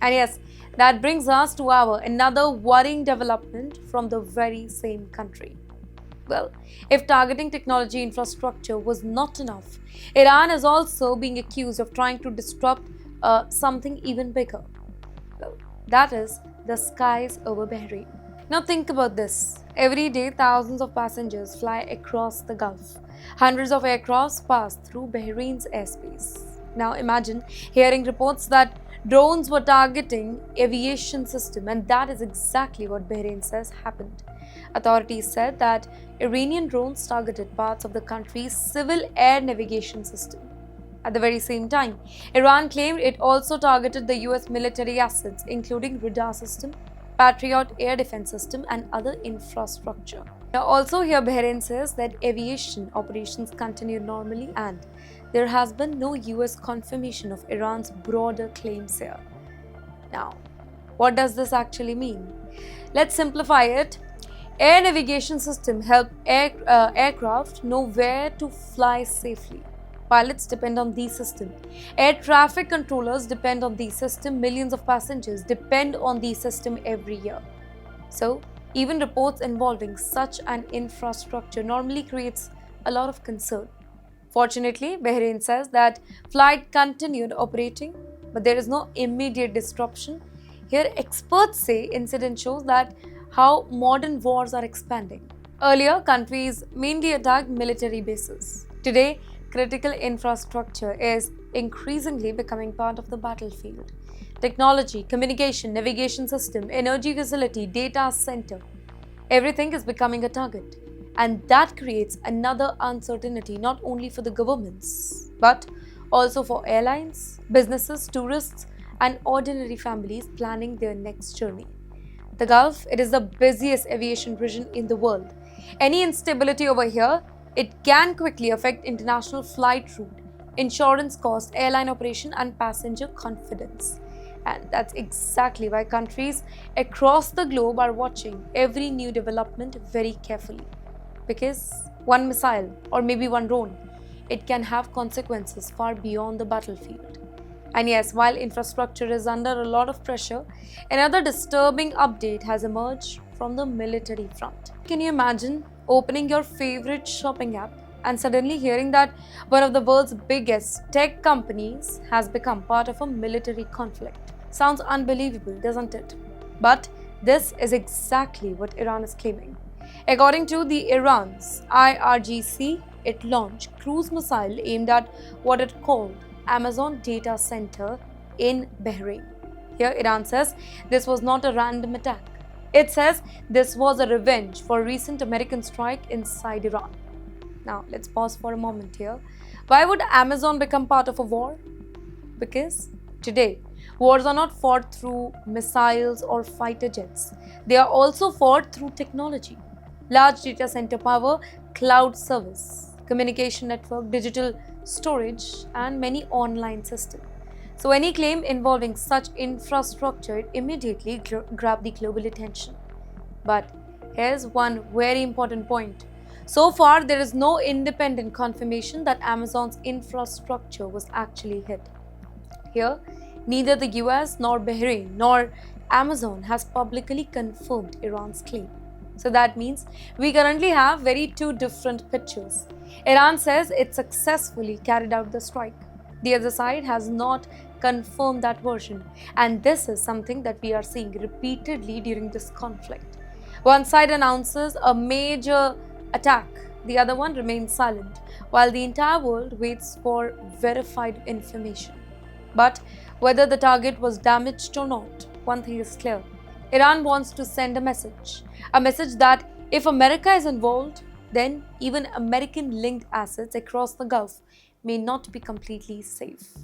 And yes, that brings us to our another worrying development from the very same country. Well, if targeting technology infrastructure was not enough, Iran is also being accused of trying to disrupt something even bigger. Well, that is the skies over Bahrain. Now think about this. Every day, thousands of passengers fly across the Gulf. Hundreds of aircrafts pass through Bahrain's airspace. Now imagine hearing reports that drones were targeting aviation system, and that is exactly what Bahrain says happened. Authorities said that Iranian drones targeted parts of the country's civil air navigation system. At the very same time, Iran claimed it also targeted the US military assets, including radar system, Patriot air defense system, and other infrastructure. Now, also here, Bahrain says that aviation operations continue normally, and there has been no US confirmation of Iran's broader claims here. Now, what does this actually mean? Let's simplify it. Air navigation system help aircraft know where to fly safely. Pilots depend on these systems. Air traffic controllers depend on these systems. Millions of passengers depend on these systems every year. So, even reports involving such an infrastructure normally creates a lot of concern. Fortunately, Bahrain says that flight continued operating, but there is no immediate disruption. Here, experts say incident shows that how modern wars are expanding. Earlier, countries mainly attacked military bases. Today, critical infrastructure is increasingly becoming part of the battlefield. Technology, communication, navigation system, energy facility, data center, everything is becoming a target. And that creates another uncertainty not only for the governments, but also for airlines, businesses, tourists, and ordinary families planning their next journey. The Gulf, it is the busiest aviation region in the world. Any instability over here, it can quickly affect international flight route, insurance cost, airline operation, and passenger confidence. And that's exactly why countries across the globe are watching every new development very carefully. Because one missile or maybe one drone, it can have consequences far beyond the battlefield. And yes, while infrastructure is under a lot of pressure, another disturbing update has emerged from the military front. Can you imagine opening your favorite shopping app and suddenly hearing that one of the world's biggest tech companies has become part of a military conflict? Sounds unbelievable, doesn't it? But this is exactly what Iran is claiming. According to the Iran's IRGC, it launched cruise missile aimed at what it called Amazon data center in Bahrain. Here, Iran says this was not a random attack. It says this was a revenge for a recent American strike inside Iran. Now, let's pause for a moment here. Why would Amazon become part of a war? Because today, wars are not fought through missiles or fighter jets. They are also fought through technology. Large data center power, cloud service, communication network, digital storage, and many online systems. So any claim involving such infrastructure immediately grab the global attention. But here's one very important point. So far, there is no independent confirmation that Amazon's infrastructure was actually hit. Here, neither the US nor Bahrain nor Amazon has publicly confirmed Iran's claim. So that means we currently have two different pictures. Iran says it successfully carried out the strike. The other side has not confirmed that version, and this is something that we are seeing repeatedly during this conflict. One side announces a major attack, the other one remains silent, while the entire world waits for verified information. But whether the target was damaged or not, one thing is clear. Iran wants to send a message that if America is involved, then even American-linked assets across the Gulf may not be completely safe.